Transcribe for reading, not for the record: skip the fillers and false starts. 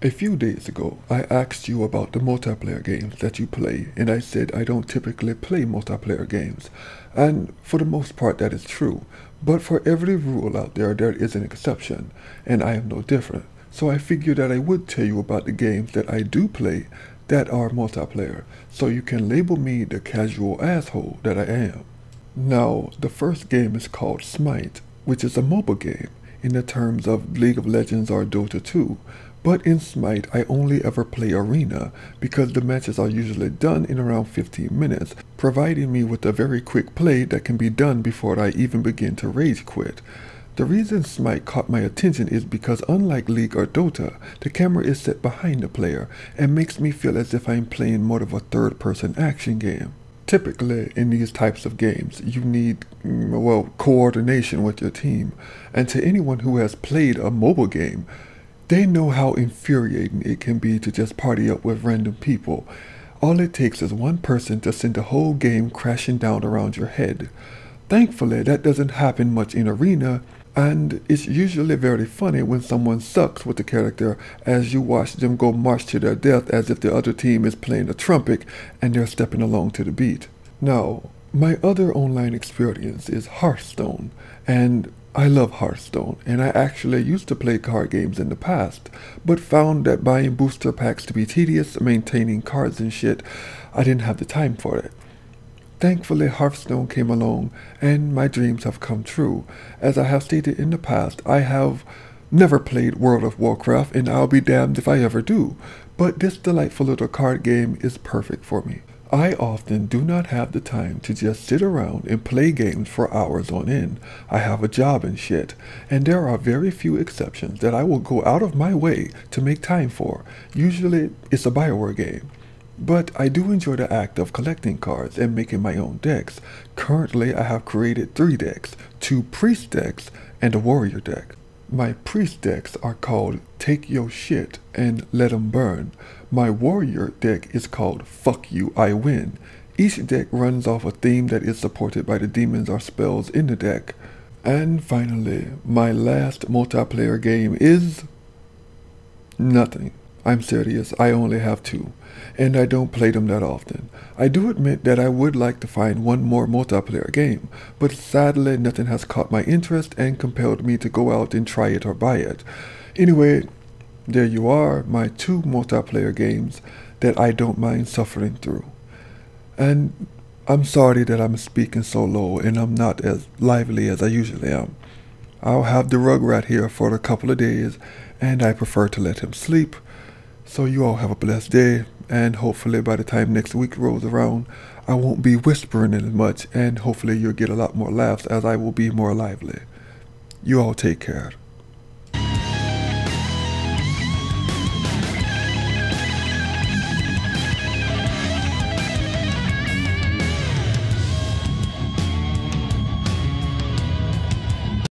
A few days ago, I asked you about the multiplayer games that you play, and I said I don't typically play multiplayer games. And for the most part, that is true. But for every rule out there, there is an exception, and I am no different. So I figured that I would tell you about the games that I do play that are multiplayer, so you can label me the casual asshole that I am. Now, the first game is called Smite, which is a mobile game in the terms of League of Legends or Dota 2. But in Smite, I only ever play Arena because the matches are usually done in around 15 minutes, providing me with a very quick play that can be done before I even begin to rage quit. The reason Smite caught my attention is because unlike League or Dota, the camera is set behind the player and makes me feel as if I'm playing more of a third-person action game. Typically, in these types of games, you need, coordination with your team. And to anyone who has played a mobile game, they know how infuriating it can be to just party up with random people. All it takes is one person to send the whole game crashing down around your head. Thankfully, that doesn't happen much in Arena, and it's usually very funny when someone sucks with the character as you watch them go march to their death as if the other team is playing a trumpet and they're stepping along to the beat. Now, my other online experience is Hearthstone, and I love Hearthstone, and I actually used to play card games in the past, but found that buying booster packs to be tedious, maintaining cards and shit, I didn't have the time for it. Thankfully, Hearthstone came along, and my dreams have come true. As I have stated in the past, I have never played World of Warcraft, and I'll be damned if I ever do, but this delightful little card game is perfect for me. I often do not have the time to just sit around and play games for hours on end. I have a job and shit, and there are very few exceptions that I will go out of my way to make time for. Usually, it's a Bioware game. But I do enjoy the act of collecting cards and making my own decks. Currently, I have created 3 decks, 2 priest decks, and a warrior deck. My priest decks are called Take Your Shit and Let 'Em Burn. My warrior deck is called Fuck You, I Win. Each deck runs off a theme that is supported by the demons or spells in the deck. And finally, my last multiplayer game is nothing. I'm serious, I only have 2, and I don't play them that often. I do admit that I would like to find one more multiplayer game, but sadly nothing has caught my interest and compelled me to go out and try it or buy it. Anyway, there you are, my 2 multiplayer games that I don't mind suffering through. And I'm sorry that I'm speaking so low and I'm not as lively as I usually am. I'll have the Rugrat here for a couple of days, and I prefer to let him sleep. So you all have a blessed day, and hopefully by the time next week rolls around, I won't be whispering as much, and hopefully you'll get a lot more laughs as I will be more lively. You all take care.